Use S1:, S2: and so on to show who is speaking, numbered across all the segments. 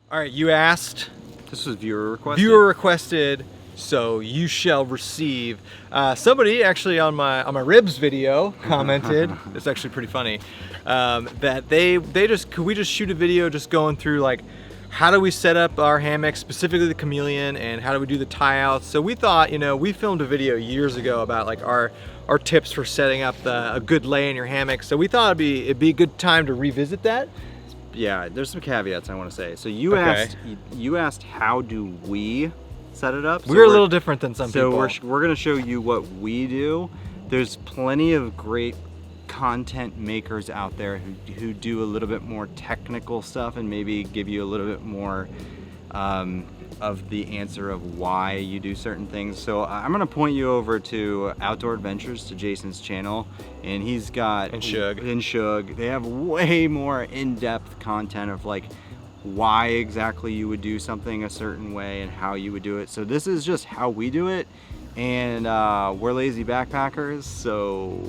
S1: All right, you asked.
S2: This was viewer requested.
S1: Viewer requested, so you shall receive. Somebody actually on my ribs video commented. It's actually pretty funny. That could we just shoot a video just going through like how do we set up our hammock, specifically the chameleon, and how do we do the tie outs. So we thought, you know, we filmed a video years ago about like our tips for setting up a good lay in your hammock. So we thought it'd be a good time to revisit that.
S2: Yeah, there's some caveats I want to say. So you asked how do we set it up?
S1: We're a little different than some people.
S2: So we're going to show you what we do. There's plenty of great content makers out there who do a little bit more technical stuff and maybe give you a little bit more of the answer of why you do certain things. So I'm gonna point you over to Outdoor Adventures, to Jason's channel, and he's got
S1: and Shug.
S2: They have way more in-depth content of like why exactly you would do something a certain way and how you would do it. So this is just how we do it, and we're lazy backpackers. So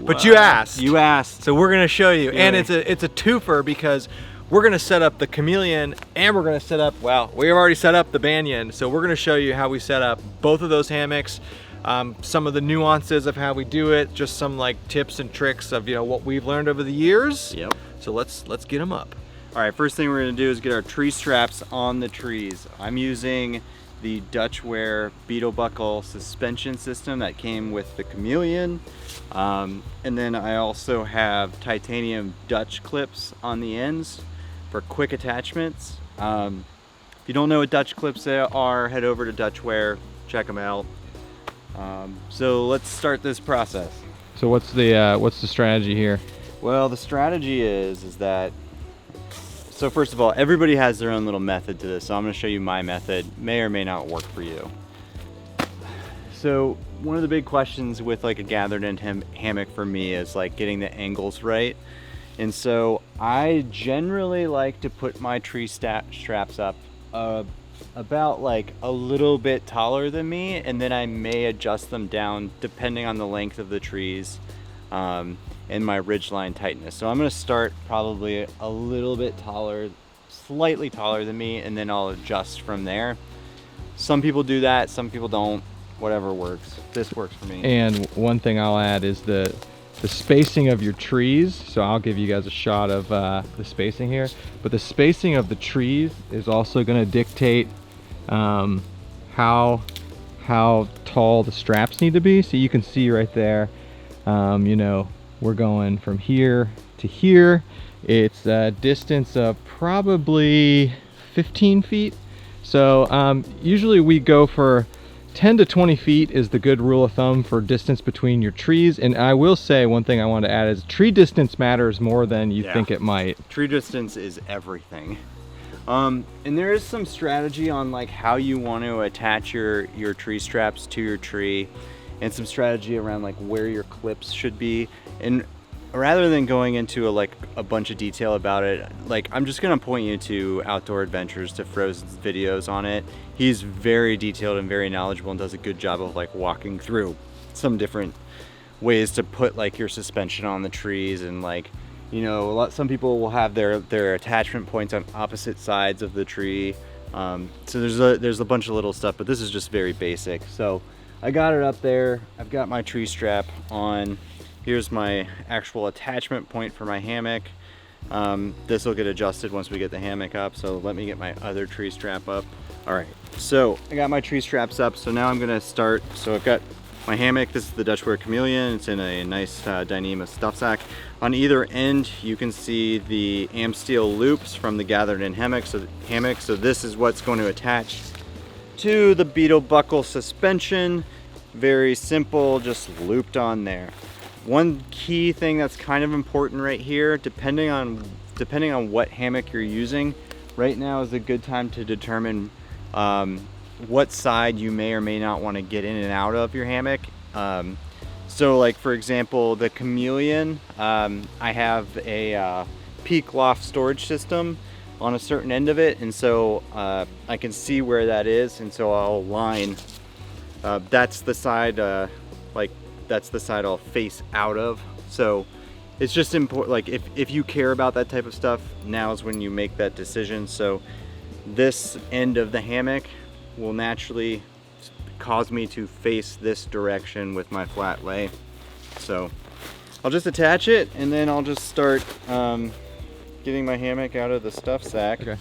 S1: but you asked,
S2: so
S1: we're gonna show you.
S2: Yeah.
S1: And it's a twofer because we're gonna set up the chameleon and we're gonna set up, well, we've already set up the Banyan, so we're gonna show you how we set up both of those hammocks, some of the nuances of how we do it, just some like tips and tricks of, you know, what we've learned over the years.
S2: Yep.
S1: So let's get them up.
S2: All right, first thing we're gonna do is get our tree straps on the trees. I'm using the Dutchware beetle buckle suspension system that came with the chameleon. And then I also have titanium Dutch clips on the ends for quick attachments. If you don't know what Dutch clips are, head over to Dutchware, check them out. So let's start this process.
S3: So what's the strategy here?
S2: Well, the strategy is that, so first of all, everybody has their own little method to this, so I'm gonna show you my method. May or may not work for you. So one of the big questions with like a gathered in hammock for me is like getting the angles right. And so I generally like to put my tree straps up about like a little bit taller than me, and then I may adjust them down depending on the length of the trees and my ridgeline tightness. So I'm gonna start probably a little bit taller, slightly taller than me, and then I'll adjust from there. Some people do that, some people don't. Whatever works. This works for me.
S3: And one thing I'll add is the spacing of your trees. So I'll give you guys a shot of the spacing here, but the spacing of the trees is also going to dictate how tall the straps need to be. So you can see right there, you know, we're going from here to here. It's a distance of probably 15 feet. So usually we go for 10 to 20 feet is the good rule of thumb for distance between your trees. And I will say one thing I want to add is tree distance matters more than you think it might.
S2: Tree distance is everything. And there is some strategy on like how you want to attach your tree straps to your tree, and some strategy around like where your clips should be. And rather than going into a bunch of detail about it, like I'm just gonna point you to Outdoor Adventures, to Frozen's videos on it. He's very detailed and very knowledgeable and does a good job of like walking through some different ways to put like your suspension on the trees. And like, you know, some people will have their attachment points on opposite sides of the tree. So there's a bunch of little stuff, but this is just very basic. So I got it up there. I've got my tree strap on. Here's my actual attachment point for my hammock. This will get adjusted once we get the hammock up. So let me get my other tree strap up. All right, so I got my tree straps up. So now I'm gonna start. So I've got my hammock. This is the Dutchware chameleon. It's in a nice Dyneema stuff sack. On either end, you can see the Amsteel loops from the gathered in hammock. So this is what's going to attach to the beetle buckle suspension. Very simple, just looped on there. One key thing that's kind of important right here, depending on what hammock you're using, right now is a good time to determine what side you may or may not want to get in and out of your hammock. So like for example, the chameleon, I have a peak loft storage system on a certain end of it, and so I can see where that is, and so I'll line, that's the side, that's the side I'll face out of. So it's just important, like if you care about that type of stuff, now is when you make that decision. So this end of the hammock will naturally cause me to face this direction with my flat lay. So I'll just attach it, and then I'll just start getting my hammock out of the stuff sack.
S3: Okay.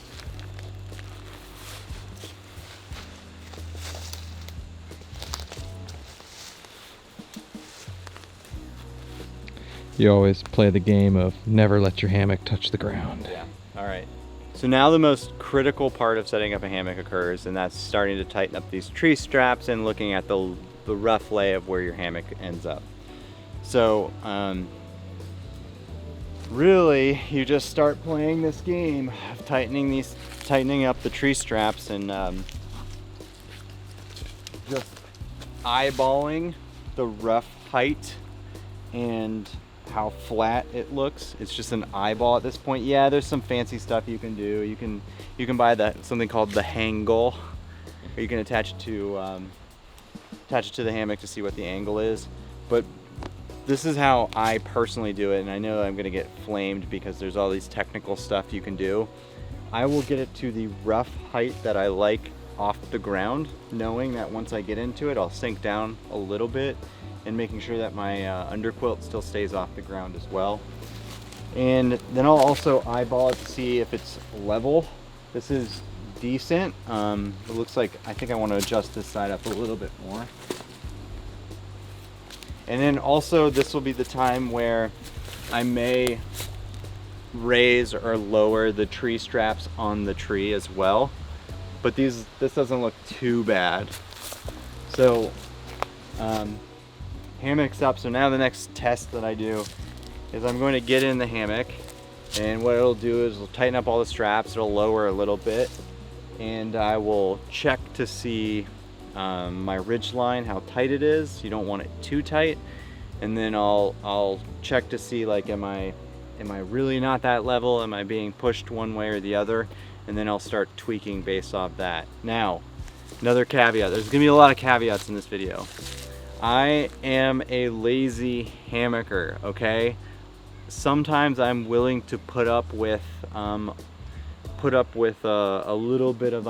S3: You always play the game of never let your hammock touch the ground.
S2: Yeah. All right. So now the most critical part of setting up a hammock occurs, and that's starting to tighten up these tree straps and looking at the rough lay of where your hammock ends up. So really, you just start playing this game of tightening up the tree straps, and just eyeballing the rough height and how flat it looks. It's just an eyeball at this point. Yeah, there's some fancy stuff you can do. You can buy something called the hangle, or you can attach it to the hammock to see what the angle is. But this is how I personally do it, and I know I'm gonna get flamed because there's all these technical stuff you can do. I will get it to the rough height that I like off the ground, knowing that once I get into it, I'll sink down a little bit, and making sure that my underquilt still stays off the ground as well. And then I'll also eyeball it to see if it's level. This is decent. It looks like, I think I want to adjust this side up a little bit more. And then also, this will be the time where I may raise or lower the tree straps on the tree as well. But this doesn't look too bad. So hammock's up. So now the next test that I do is I'm going to get in the hammock, and what it'll do is it'll tighten up all the straps, it'll lower a little bit, and I will check to see my ridge line, how tight it is. You don't want it too tight. And then I'll check to see, like, am I really not that level? Am I being pushed one way or the other? And then I'll start tweaking based off that. Now, another caveat. There's gonna be a lot of caveats in this video. I am a lazy hammocker, okay? Sometimes I'm willing to put up with a little bit of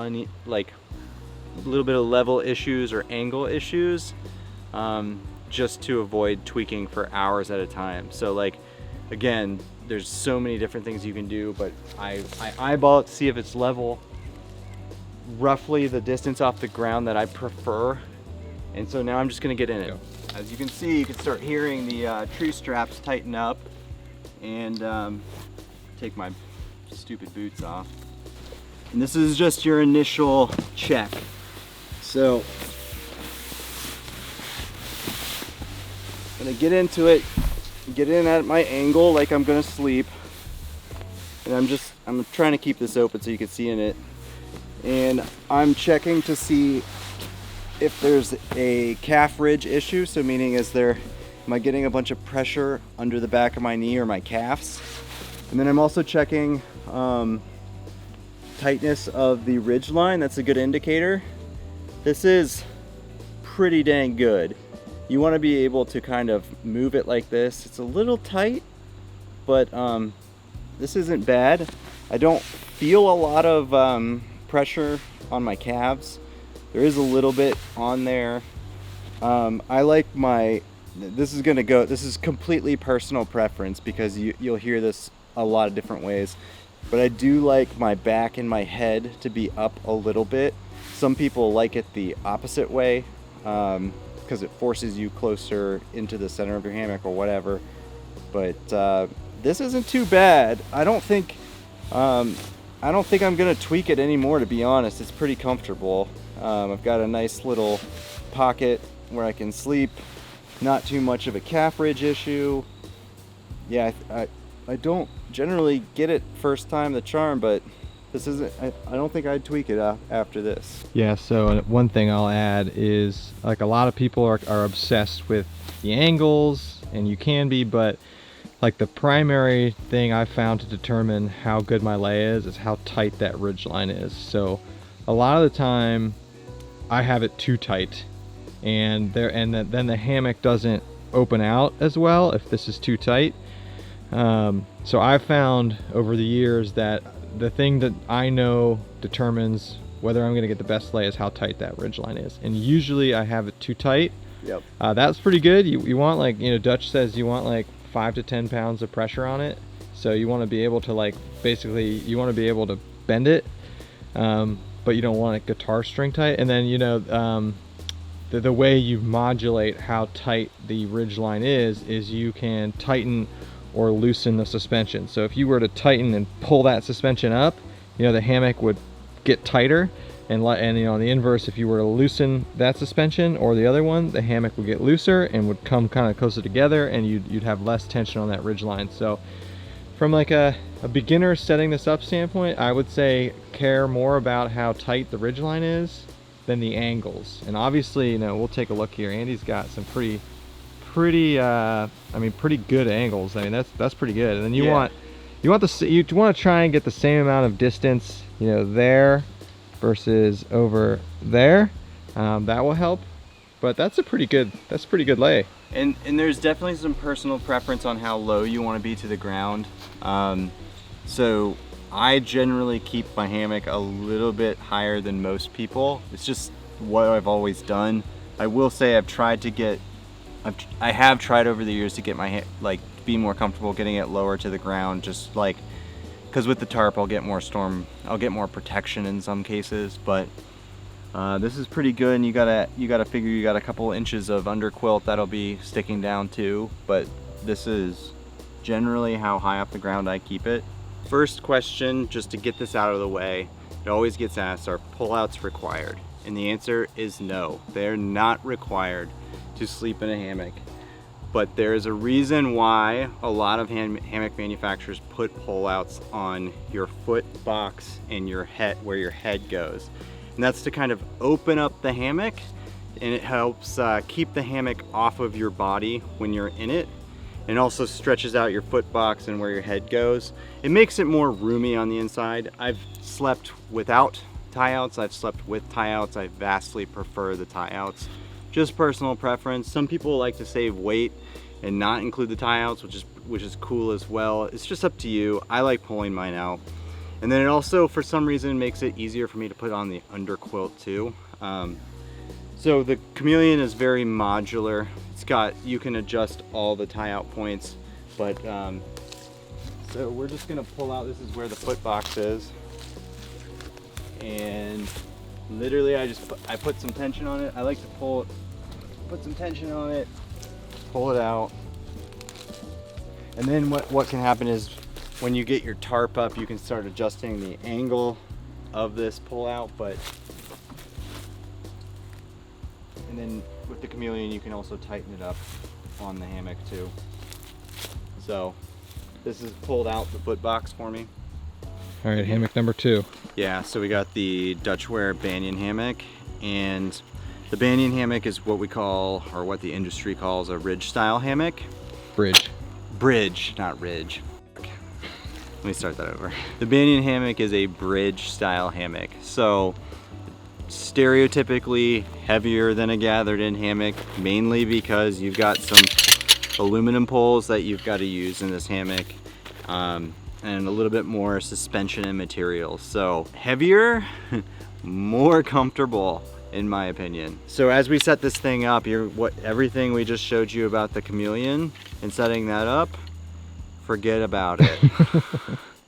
S2: level issues or angle issues, just to avoid tweaking for hours at a time. So, like, again, there's so many different things you can do, but I eyeball it to see if it's level, roughly the distance off the ground that I prefer. And so now I'm just gonna get in it. As you can see, you can start hearing the tree straps tighten up, and take my stupid boots off. And this is just your initial check. So I'm gonna get into it, get in at my angle like I'm gonna sleep. And I'm trying to keep this open so you can see in it. And I'm checking to see if there's a calf ridge issue. So meaning, am I getting a bunch of pressure under the back of my knee or my calves? And then I'm also checking tightness of the ridge line. That's a good indicator. This is pretty dang good. You want to be able to kind of move it like this. It's a little tight, but this isn't bad. I don't feel a lot of pressure on my calves. There is a little bit on there. I like this is completely personal preference, because you'll hear this a lot of different ways, but I do like my back and my head to be up a little bit. Some people like it the opposite way, because it forces you closer into the center of your hammock or whatever. But this isn't too bad. I don't think I'm gonna tweak it anymore, to be honest. It's pretty comfortable. I've got a nice little pocket where I can sleep. Not too much of a calf ridge issue. Yeah, I don't generally get it first time the charm, but this isn't. I don't think I'd tweak it after this.
S3: Yeah. So one thing I'll add is, like, a lot of people are obsessed with the angles, and you can be, but like, the primary thing I found to determine how good my lay is how tight that ridge line is. So a lot of the time I have it too tight, and then the hammock doesn't open out as well if this is too tight. So I've found over the years that the thing that I know determines whether I'm going to get the best lay is how tight that ridge line is. And usually I have it too tight.
S2: Yep.
S3: That's pretty good. You want, like, you know, Dutch says you want like 5 to 10 pounds of pressure on it. So you want to be able to, like, basically you want to be able to bend it, but you don't want it guitar string tight. And then, you know, the way you modulate how tight the ridge line is you can tighten or loosen the suspension. So if you were to tighten and pull that suspension up, you know, the hammock would get tighter, and you know, on the inverse, if you were to loosen that suspension or the other one, the hammock would get looser and would come kind of closer together, and you'd have less tension on that ridge line. So from like a beginner setting this up standpoint, I would say care more about how tight the ridge line is than the angles. And obviously, you know, we'll take a look here. Andy's got some pretty I mean, pretty good angles. I mean, that's pretty good. And then you want to try and get the same amount of distance, you know, there versus over there. That will help. But that's a pretty good lay.
S2: And there's definitely some personal preference on how low you want to be to the ground. So I generally keep my hammock a little bit higher than most people. It's just what I've always done. I will say I have tried over the years to get my be more comfortable getting it lower to the ground, just like, because with the tarp I'll get more protection in some cases. But this is pretty good, and you gotta figure you got a couple inches of underquilt that'll be sticking down too. But this is generally how high off the ground I keep it. First question, just to get this out of the way, it always gets asked, are pullouts required? And the answer is no, they're not required to sleep in a hammock. But there is a reason why a lot of hammock manufacturers put pullouts on your foot box and your head, where your head goes. And that's to kind of open up the hammock, and it helps keep the hammock off of your body when you're in it. And also stretches out your foot box and where your head goes. It makes it more roomy on the inside. I've slept without tie-outs, I've slept with tie-outs. I vastly prefer the tie-outs. Just personal preference. Some people like to save weight and not include the tie-outs, which is cool as well. It's just up to you. I like pulling mine out. And then it also, for some reason, makes it easier for me to put on the underquilt too. So the Chameleon is very modular. You can adjust all the tie-out points, but so we're just gonna pull out. This is where the foot box is, and literally I put some tension on it. I like to put some tension on it, pull it out, and then what can happen is when you get your tarp up, you can start adjusting the angle of this pull out. And then with the Chameleon, you can also tighten it up on the hammock too. So this has pulled out the foot box for me.
S3: All right, hammock number 2.
S2: Yeah, so we got the Dutchware Banyan hammock, and the Banyan hammock is what we call, or what the industry calls, a ridge style hammock. Bridge, not ridge. Let me start that over. The Banyan hammock is a bridge style hammock. So stereotypically heavier than a gathered in hammock, mainly because you've got some aluminum poles that you've got to use in this hammock, and a little bit more suspension and material. So heavier, more comfortable in my opinion. So as we set this thing up, everything we just showed you about the Chameleon and setting that up, forget about it.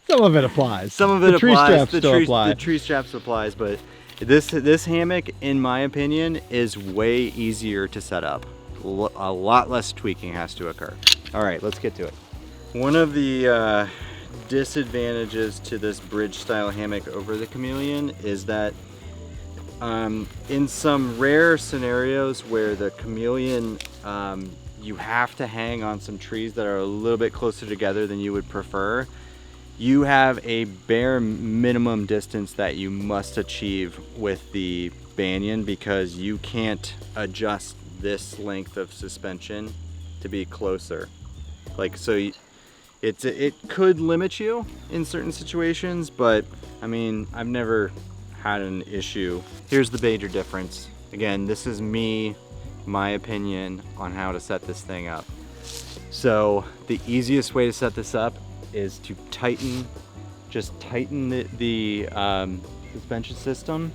S3: Some of it applies.
S2: Some of it
S3: the
S2: applies.
S3: The
S2: tree straps applies, but this hammock, in my opinion, is way easier to set up. A lot less tweaking has to occur. All right, let's get to it. One of the disadvantages to this bridge style hammock over the Chameleon is that in some rare scenarios where the Chameleon, you have to hang on some trees that are a little bit closer together than you would prefer, you have a bare minimum distance that you must achieve with the Banyan, because you can't adjust this length of suspension to be closer. So it could limit you in certain situations, but I mean, I've never had an issue. Here's the major difference. Again, this is my opinion on how to set this thing up. So the easiest way to set this up is to just tighten the suspension system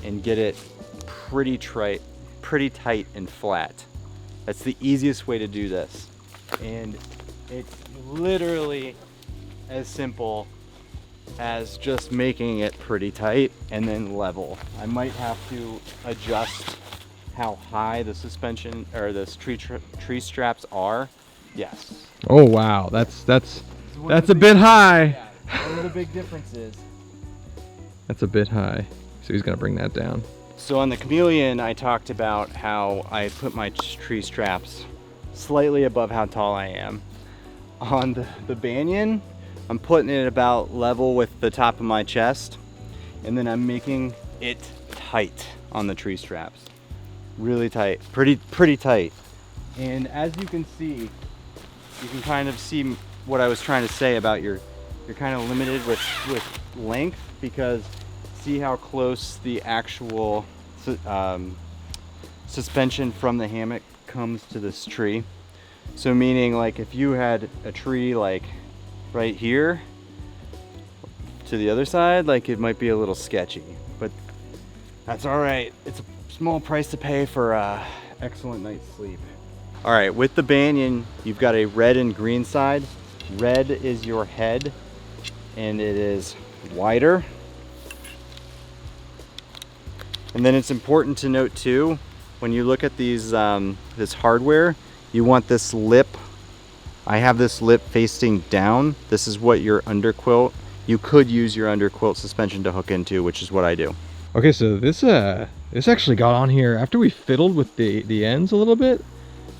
S2: and get it pretty tight and flat. That's the easiest way to do this. And it's literally as simple as just making it pretty tight and then level. I might have to adjust how high the suspension or the tree straps are. Yes.
S3: Oh wow, that's a bit high.
S2: Yeah, one of the big differences.
S3: That's a bit high. So he's gonna bring that down.
S2: So on the Chameleon, I talked about how I put my tree straps slightly above how tall I am. On the Banyan, I'm putting it about level with the top of my chest, and then I'm making it tight on the tree straps. Really tight, pretty tight. And as you can see, you can kind of see what I was trying to say about you're kind of limited with length, because see how close the actual suspension from the hammock comes to this tree. So meaning, like, if you had a tree like right here to the other side, like, it might be a little sketchy, but that's all right. It's a small price to pay for excellent night's sleep. All right, with the Banyan, you've got a red and green side. Red is your head, and it is wider. And then it's important to note too, when you look at these this hardware, you want this lip. I have this lip facing down. This is what your underquilt, you could use your underquilt suspension to hook into, which is what I do.
S3: Okay, so this actually got on here after we fiddled with the ends a little bit.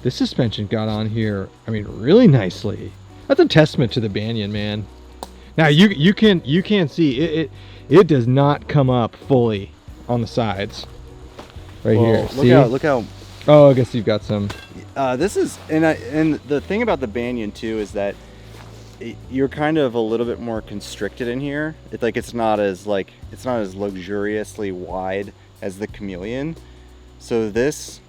S3: This suspension got on here, I mean, really nicely. That's a testament to the Banyan, man. Now you can't see it does not come up fully on the sides right here. See?
S2: Look how
S3: oh, I guess you've got some.
S2: this is, and the thing about the Banyan too is that you're kind of a little bit more constricted in here. It's not as luxuriously wide as the Chameleon. So this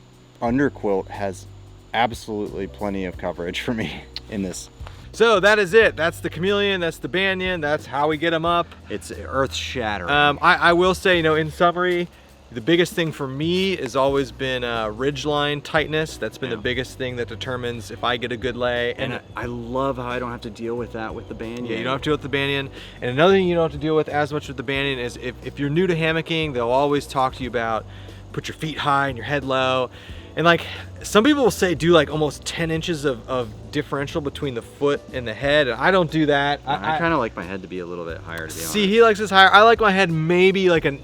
S2: underquilt has absolutely plenty of coverage for me in this.
S1: So that is it. That's the Chameleon, that's the Banyan, that's how we get them up.
S2: It's earth shattering.
S1: I will say, in summary, the biggest thing for me has always been ridgeline tightness. That's been the biggest thing that determines if I get a good lay.
S2: And I love how I don't have to deal with that with the Banyan.
S1: Yeah, you don't have to deal with the Banyan. And another thing you don't have to deal with as much with the Banyan is if you're new to hammocking, they'll always talk to you about put your feet high and your head low. And like some people will say do like almost 10 inches of differential between the foot and the head, and I don't do that.
S2: I kind of like my head to be a little bit higher, to be honest.
S1: See, he likes his higher. I like my head maybe like an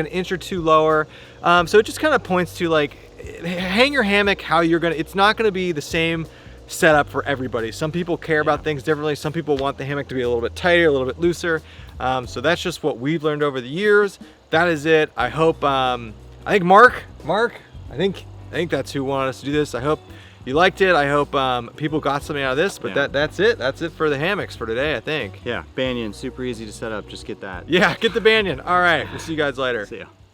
S1: inch or two lower. So it just kind of points to like hang your hammock how you're gonna. It's not gonna be the same setup for everybody. Some people care about things differently. Some people want the hammock to be a little bit tighter, a little bit looser. So that's just what we've learned over the years. That is it. I hope. I think Mark. I think that's who wanted us to do this. I hope you liked it. I hope people got something out of this, but that's it. That's it for the hammocks for today, I think.
S2: Yeah, Banyan, super easy to set up. Just get that.
S1: Yeah, get the Banyan. All right, we'll see you guys later.
S2: See ya.